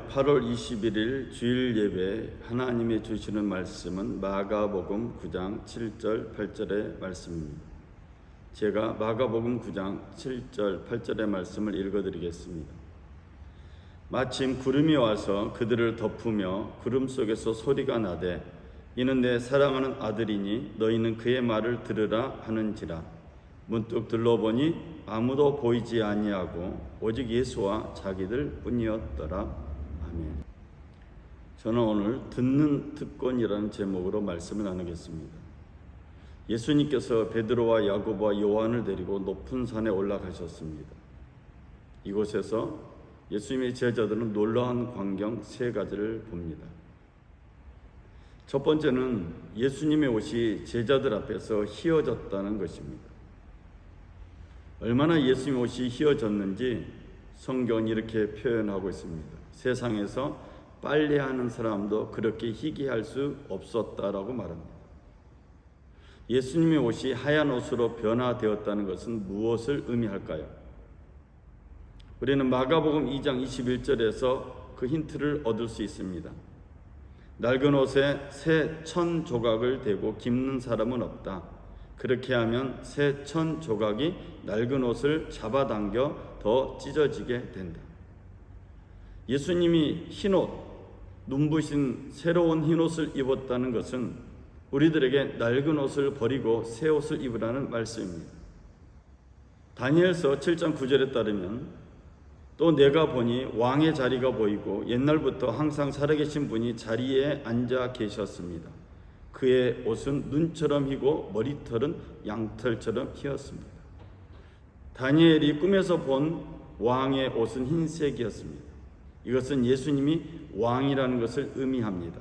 8월 21일 주일 예배 하나님이 주시는 말씀은 마가복음 9장 7절 8절의 말씀입니다. 제가 마가복음 9장 7절 8절의 말씀을 읽어드리겠습니다. 마침 구름이 와서 그들을 덮으며 구름 속에서 소리가 나되 이는 내 사랑하는 아들이니 너희는 그의 말을 들으라 하는지라. 문득 둘러보니 아무도 보이지 아니하고 오직 예수와 자기들 뿐이었더라. 아멘. 저는 오늘 듣는 특권이라는 제목으로 말씀을 나누겠습니다. 예수님께서 베드로와 야고보와 요한을 데리고 높은 산에 올라가셨습니다. 이곳에서 예수님의 제자들은 놀라운 광경 세 가지를 봅니다. 첫 번째는 예수님의 옷이 제자들 앞에서 휘어졌다는 것입니다. 얼마나 예수님의 옷이 휘어졌는지 성경은 이렇게 표현하고 있습니다. 세상에서 빨래하는 사람도 그렇게 희귀할 수 없었다라고 말합니다. 예수님의 옷이 하얀 옷으로 변화되었다는 것은 무엇을 의미할까요? 우리는 마가복음 2장 21절에서 그 힌트를 얻을 수 있습니다. 낡은 옷에 새 천 조각을 대고 깁는 사람은 없다. 그렇게 하면 새 천 조각이 낡은 옷을 잡아당겨 더 찢어지게 된다. 예수님이 흰옷, 눈부신 새로운 흰옷을 입었다는 것은 우리들에게 낡은 옷을 버리고 새 옷을 입으라는 말씀입니다. 다니엘서 7장 9절에 따르면 또 내가 보니 왕의 자리가 보이고 옛날부터 항상 살아계신 분이 자리에 앉아 계셨습니다. 그의 옷은 눈처럼 희고 머리털은 양털처럼 희었습니다. 다니엘이 꿈에서 본 왕의 옷은 흰색이었습니다. 이것은 예수님이 왕이라는 것을 의미합니다.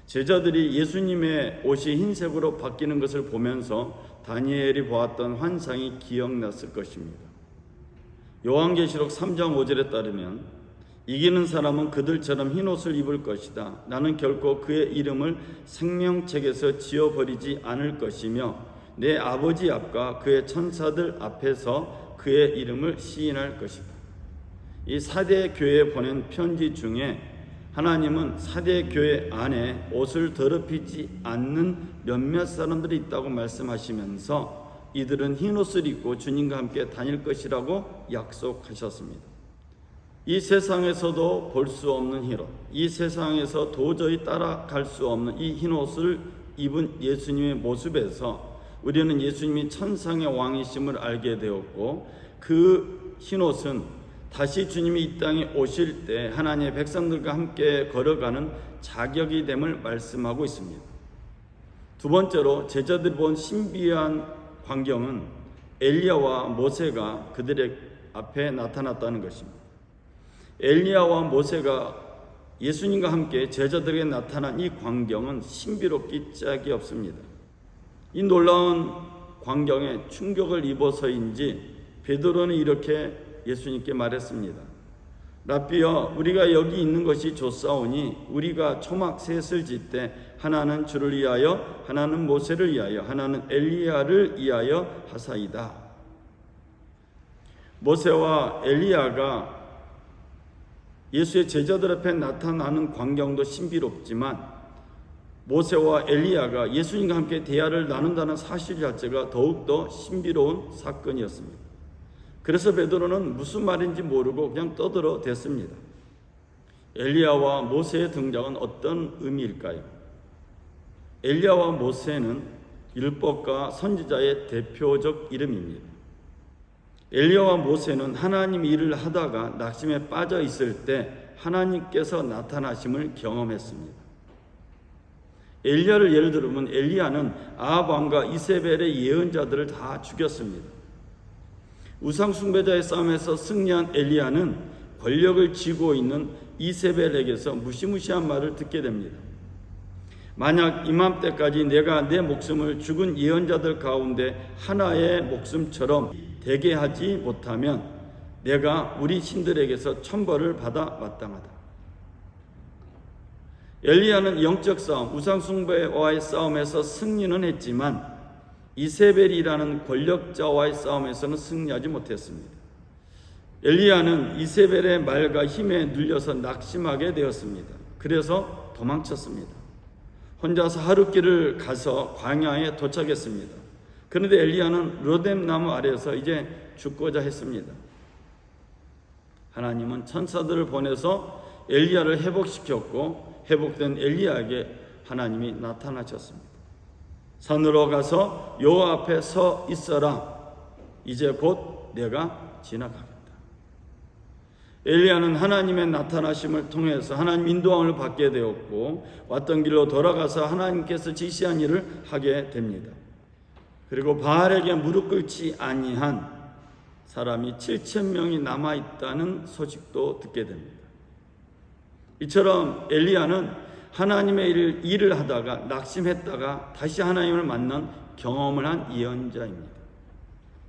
제자들이 예수님의 옷이 흰색으로 바뀌는 것을 보면서 다니엘이 보았던 환상이 기억났을 것입니다. 요한계시록 3장 5절에 따르면 이기는 사람은 그들처럼 흰옷을 입을 것이다. 나는 결코 그의 이름을 생명책에서 지워버리지 않을 것이며 내 아버지 앞과 그의 천사들 앞에서 그의 이름을 시인할 것이다. 이 사대 교회에 보낸 편지 중에 하나님은 사대 교회 안에 옷을 더럽히지 않는 몇몇 사람들이 있다고 말씀하시면서 이들은 흰옷을 입고 주님과 함께 다닐 것이라고 약속하셨습니다. 이 세상에서도 볼 수 없는 흰옷, 이 세상에서 도저히 따라갈 수 없는 이 흰옷을 입은 예수님의 모습에서 우리는 예수님이 천상의 왕이심을 알게 되었고 그 흰옷은 다시 주님이 이 땅에 오실 때 하나님의 백성들과 함께 걸어가는 자격이 됨을 말씀하고 있습니다. 두 번째로 제자들이 본 신비한 광경은 엘리야와 모세가 그들의 앞에 나타났다는 것입니다. 엘리야와 모세가 예수님과 함께 제자들에게 나타난 이 광경은 신비롭기 짝이 없습니다. 이 놀라운 광경에 충격을 입어서인지 베드로는 이렇게 예수님께 말했습니다. 랍비여, 우리가 여기 있는 것이 좋사오니 우리가 초막 셋을 짓되 하나는 주를 위하여, 하나는 모세를 위하여, 하나는 엘리야를 위하여 하사이다. 모세와 엘리야가 예수의 제자들 앞에 나타나는 광경도 신비롭지만 모세와 엘리야가 예수님과 함께 대화를 나눈다는 사실 자체가 더욱더 신비로운 사건이었습니다. 그래서 베드로는 무슨 말인지 모르고 그냥 떠들어댔습니다. 엘리야와 모세의 등장은 어떤 의미일까요? 엘리야와 모세는 율법과 선지자의 대표적 이름입니다. 엘리야와 모세는 하나님 일을 하다가 낙심에 빠져 있을 때 하나님께서 나타나심을 경험했습니다. 엘리야를 예를 들면 엘리야는 아합 왕과 이세벨의 예언자들을 다 죽였습니다. 우상 숭배자의 싸움에서 승리한 엘리야는 권력을 쥐고 있는 이세벨에게서 무시무시한 말을 듣게 됩니다. 만약 이맘때까지 내가 내 목숨을 죽은 예언자들 가운데 하나의 목숨처럼 되게 하지 못하면 내가 우리 신들에게서 천벌을 받아 마땅하다. 엘리야는 영적 싸움, 우상 숭배와의 싸움에서 승리는 했지만 이세벨이라는 권력자와의 싸움에서는 승리하지 못했습니다. 엘리야는 이세벨의 말과 힘에 눌려서 낙심하게 되었습니다. 그래서 도망쳤습니다. 혼자서 하룻길을 가서 광야에 도착했습니다. 그런데 엘리야는 로뎀 나무 아래에서 이제 죽고자 했습니다. 하나님은 천사들을 보내서 엘리야를 회복시켰고, 회복된 엘리야에게 하나님이 나타나셨습니다. 산으로 가서 여호와 앞에 서 있어라. 이제 곧 내가 지나가겠다. 엘리야는 하나님의 나타나심을 통해서 하나님 인도함을 받게 되었고, 왔던 길로 돌아가서 하나님께서 지시한 일을 하게 됩니다. 그리고 바알에게 무릎 꿇지 아니한 사람이 7,000명이 남아있다는 소식도 듣게 됩니다. 이처럼 엘리야는 하나님의 일을 하다가 낙심했다가 다시 하나님을 만난 경험을 한 예언자입니다.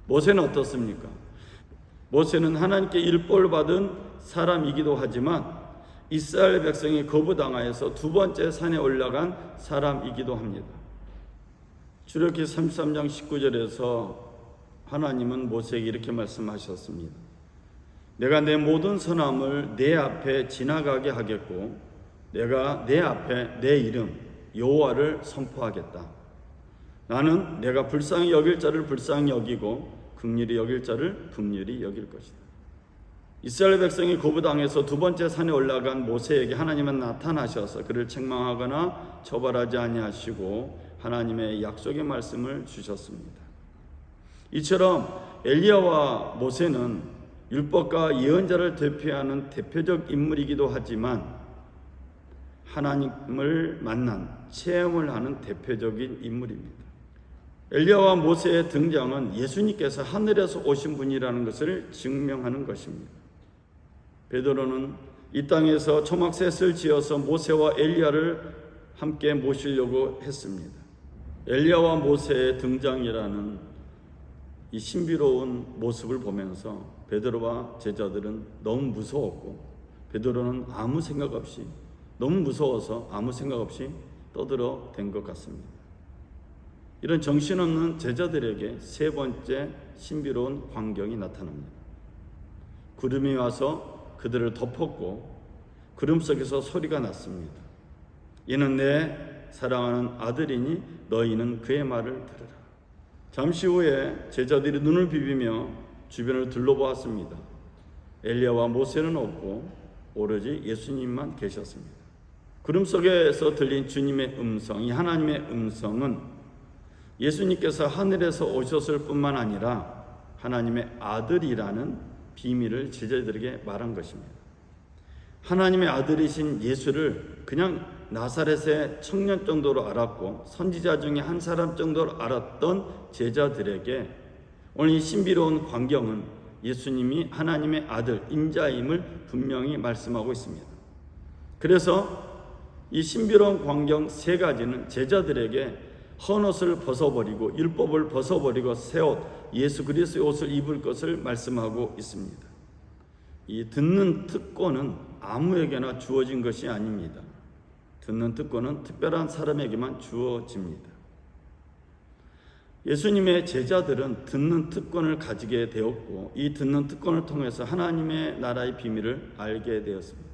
모세는 어떻습니까? 모세는 하나님께 일벌 받은 사람이기도 하지만 이스라엘 백성이 거부당하여서 두 번째 산에 올라간 사람이기도 합니다. 출애굽기 33장 19절에서 하나님은 모세에게 이렇게 말씀하셨습니다. 내가 내 모든 선함을 내 앞에 지나가게 하겠고 내가 내 앞에 내 이름 여호와를 선포하겠다. 나는 내가 불쌍히 여길 자를 불쌍히 여기고 긍휼히 여길 자를 긍휼히 여길 것이다. 이스라엘 백성이 거부당해서 두 번째 산에 올라간 모세에게 하나님은 나타나셔서 그를 책망하거나 처벌하지 아니하시고 하나님의 약속의 말씀을 주셨습니다. 이처럼 엘리야와 모세는 율법과 예언자를 대표하는 대표적 인물이기도 하지만 하나님을 만난 체험을 하는 대표적인 인물입니다. 엘리야와 모세의 등장은 예수님께서 하늘에서 오신 분이라는 것을 증명하는 것입니다. 베드로는 이 땅에서 초막셋을 지어서 모세와 엘리야를 함께 모시려고 했습니다. 엘리야와 모세의 등장이라는 이 신비로운 모습을 보면서 베드로와 제자들은 너무 무서웠고, 베드로는 아무 생각 없이, 너무 무서워서 아무 생각 없이 떠들어 댄 것 같습니다. 이런 정신없는 제자들에게 세 번째 신비로운 광경이 나타납니다. 구름이 와서 그들을 덮었고 구름 속에서 소리가 났습니다. 이는 내 사랑하는 아들이니 너희는 그의 말을 들으라. 잠시 후에 제자들이 눈을 비비며 주변을 둘러보았습니다. 엘리야와 모세는 없고 오로지 예수님만 계셨습니다. 구름 속에서 들린 주님의 음성, 이 하나님의 음성은 예수님께서 하늘에서 오셨을 뿐만 아니라 하나님의 아들이라는 비밀을 제자들에게 말한 것입니다. 하나님의 아들이신 예수를 그냥 나사렛의 청년 정도로 알았고 선지자 중에 한 사람 정도로 알았던 제자들에게 오늘 이 신비로운 광경은 예수님이 하나님의 아들 인자임을 분명히 말씀하고 있습니다. 그래서 이 신비로운 광경 세 가지는 제자들에게 헌옷을 벗어버리고 율법을 벗어버리고 새 옷 예수 그리스도의 옷을 입을 것을 말씀하고 있습니다. 이 듣는 특권은 아무에게나 주어진 것이 아닙니다. 듣는 특권은 특별한 사람에게만 주어집니다. 예수님의 제자들은 듣는 특권을 가지게 되었고 이 듣는 특권을 통해서 하나님의 나라의 비밀을 알게 되었습니다.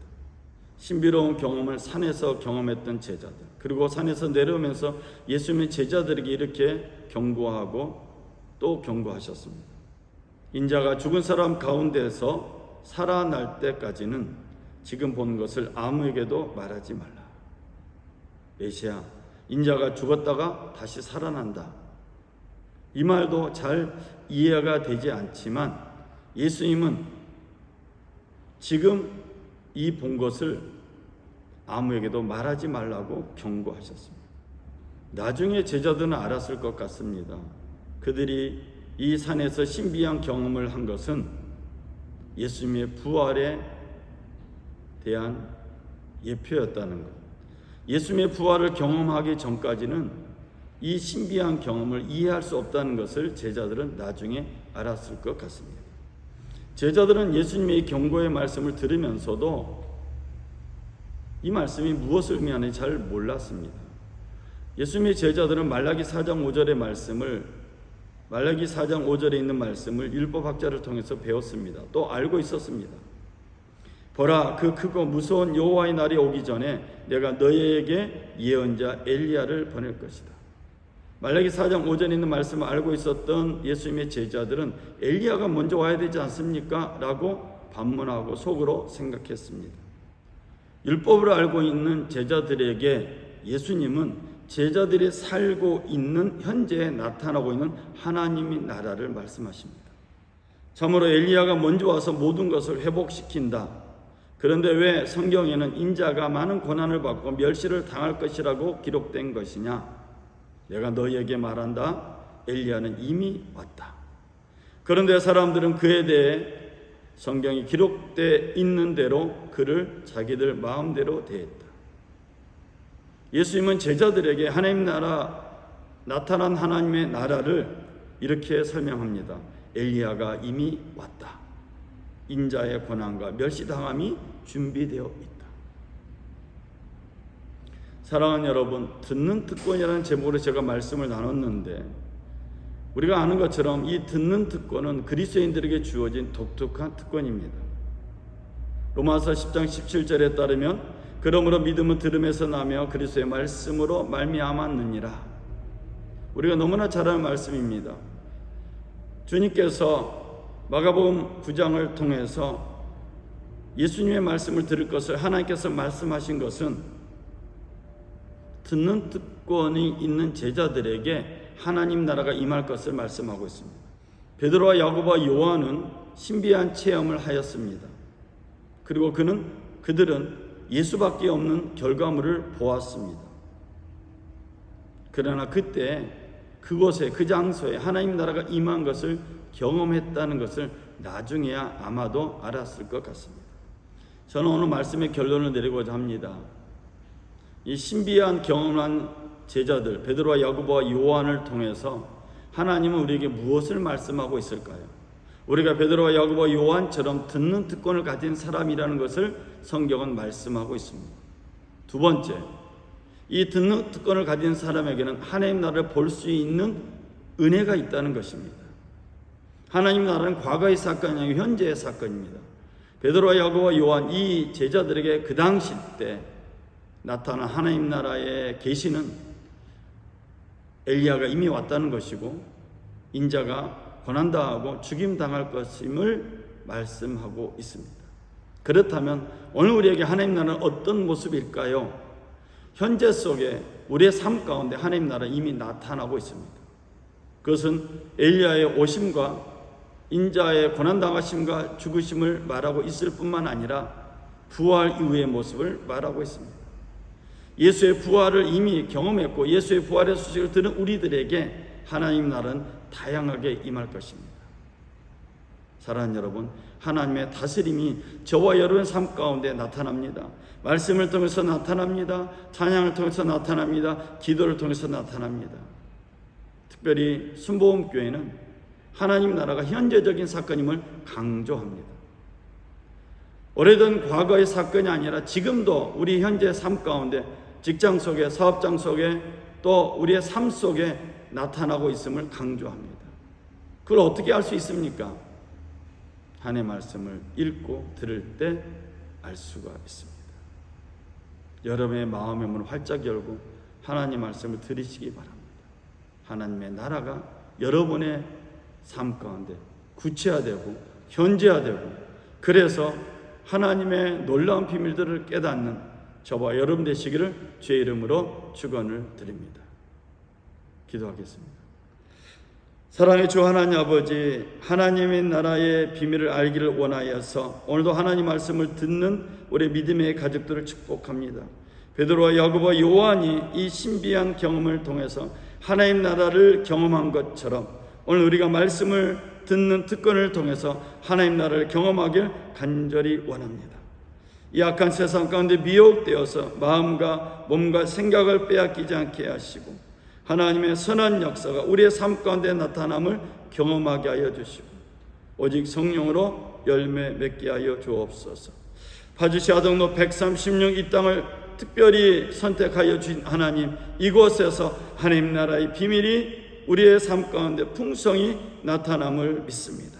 신비로운 경험을 산에서 경험했던 제자들, 그리고 산에서 내려오면서 예수님의 제자들에게 이렇게 경고하고 또 경고하셨습니다. 인자가 죽은 사람 가운데서 살아날 때까지는 지금 본 것을 아무에게도 말하지 말라. 메시아, 인자가 죽었다가 다시 살아난다. 이 말도 잘 이해가 되지 않지만 예수님은 지금 이 본 것을 아무에게도 말하지 말라고 경고하셨습니다. 나중에 제자들은 알았을 것 같습니다. 그들이 이 산에서 신비한 경험을 한 것은 예수님의 부활에 대한 예표였다는 것. 예수님의 부활을 경험하기 전까지는 이 신비한 경험을 이해할 수 없다는 것을 제자들은 나중에 알았을 것 같습니다. 제자들은 예수님의 경고의 말씀을 들으면서도 이 말씀이 무엇을 의미하는지 잘 몰랐습니다. 예수님의 제자들은 말라기 4장 5절의 말씀을 말라기 4장 5절에 있는 말씀을 율법학자를 통해서 배웠습니다. 또 알고 있었습니다. 보라, 그 크고 무서운 여호와의 날이 오기 전에 내가 너희에게 예언자 엘리야를 보낼 것이다. 말라기 4장 5절에 있는 말씀을 알고 있었던 예수님의 제자들은 엘리야가 먼저 와야 되지 않습니까? 라고 반문하고 속으로 생각했습니다. 율법을 알고 있는 제자들에게 예수님은 제자들이 살고 있는 현재에 나타나고 있는 하나님의 나라를 말씀하십니다. 참으로 엘리야가 먼저 와서 모든 것을 회복시킨다. 그런데 왜 성경에는 인자가 많은 고난을 받고 멸시를 당할 것이라고 기록된 것이냐? 내가 너희에게 말한다. 엘리야는 이미 왔다. 그런데 사람들은 그에 대해 성경이 기록되어 있는 대로 그를 자기들 마음대로 대했다. 예수님은 제자들에게 하나님 나라, 나타난 하나님의 나라를 이렇게 설명합니다. 엘리야가 이미 왔다. 인자의 고난과 멸시당함이 준비되어 있다. 사랑하는 여러분, 듣는 특권이라는 제목으로 제가 말씀을 나눴는데 우리가 아는 것처럼 이 듣는 특권은 그리스도인들에게 주어진 독특한 특권입니다. 로마서 10장 17절에 따르면 그러므로 믿음은 들음에서 나며 그리스도의 말씀으로 말미암았느니라. 우리가 너무나 잘 아는 말씀입니다. 주님께서 마가복음 9장을 통해서 예수님의 말씀을 들을 것을 하나님께서 말씀하신 것은 듣는 특권이 있는 제자들에게 하나님 나라가 임할 것을 말씀하고 있습니다. 베드로와 야고보와 요한은 신비한 체험을 하였습니다. 그리고 그들은 예수밖에 없는 결과물을 보았습니다. 그러나 그때 그곳에 그 장소에 하나님 나라가 임한 것을 경험했다는 것을 나중에야 아마도 알았을 것 같습니다. 저는 오늘 말씀의 결론을 내리고자 합니다. 이 신비한 경험한 제자들 베드로와 야고보와 요한을 통해서 하나님은 우리에게 무엇을 말씀하고 있을까요? 우리가 베드로와 야고보와 요한처럼 듣는 특권을 가진 사람이라는 것을 성경은 말씀하고 있습니다. 두 번째, 이 듣는 특권을 가진 사람에게는 하나님 나라를 볼 수 있는 은혜가 있다는 것입니다. 하나님 나라는 과거의 사건이 아니고 현재의 사건입니다. 베드로와 야고보와 요한 이 제자들에게 그 당시 때 나타난 하나님 나라의 계시는 엘리야가 이미 왔다는 것이고 인자가 고난당하고 죽임당할 것임을 말씀하고 있습니다. 그렇다면 오늘 우리에게 하나님 나라는 어떤 모습일까요? 현재 속에 우리의 삶 가운데 하나님 나라는 이미 나타나고 있습니다. 그것은 엘리야의 오심과 인자의 고난당하심과 죽으심을 말하고 있을 뿐만 아니라 부활 이후의 모습을 말하고 있습니다. 예수의 부활을 이미 경험했고 예수의 부활의 소식을 들은 우리들에게 하나님 나라는 다양하게 임할 것입니다. 사랑하는 여러분, 하나님의 다스림이 저와 여러분의 삶 가운데 나타납니다. 말씀을 통해서 나타납니다. 찬양을 통해서 나타납니다. 기도를 통해서 나타납니다. 특별히 순복음교회는 하나님 나라가 현재적인 사건임을 강조합니다. 오래된 과거의 사건이 아니라 지금도 우리 현재 삶 가운데 직장 속에, 사업장 속에, 또 우리의 삶 속에 나타나고 있음을 강조합니다. 그걸 어떻게 알 수 있습니까? 하나님의 말씀을 읽고 들을 때 알 수가 있습니다. 여러분의 마음의 문을 활짝 열고 하나님 말씀을 들으시기 바랍니다. 하나님의 나라가 여러분의 삶 가운데 구체화되고 현재화되고 그래서 하나님의 놀라운 비밀들을 깨닫는 저와 여러분 되시기를 주의 이름으로 축원을 드립니다. 기도하겠습니다. 사랑의 주 하나님 아버지, 하나님의 나라의 비밀을 알기를 원하여서 오늘도 하나님 말씀을 듣는 우리 믿음의 가족들을 축복합니다. 베드로와 야고보와 요한이 이 신비한 경험을 통해서 하나님 나라를 경험한 것처럼 오늘 우리가 말씀을 듣는 특권을 통해서 하나님 나라를 경험하길 간절히 원합니다. 이 악한 세상 가운데 미혹되어서 마음과 몸과 생각을 빼앗기지 않게 하시고 하나님의 선한 역사가 우리의 삶 가운데 나타남을 경험하게 하여 주시고 오직 성령으로 열매 맺게 하여 주옵소서. 파주시 아동로 136 이 땅을 특별히 선택하여 주신 하나님, 이곳에서 하나님 나라의 비밀이 우리의 삶 가운데 풍성히 나타남을 믿습니다.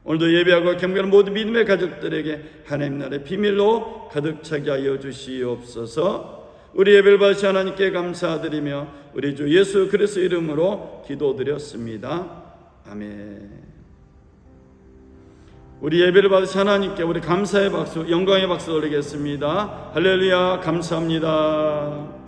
오늘도 예배하고 경배하는 모든 믿음의 가족들에게 하나님 나라의 비밀로 가득 차게 하여 주시옵소서. 우리 예배를 받으신 하나님께 감사드리며 우리 주 예수 그리스도 이름으로 기도드렸습니다. 아멘. 우리 예배를 받으신 하나님께 우리 감사의 박수, 영광의 박수 올리겠습니다. 할렐루야, 감사합니다.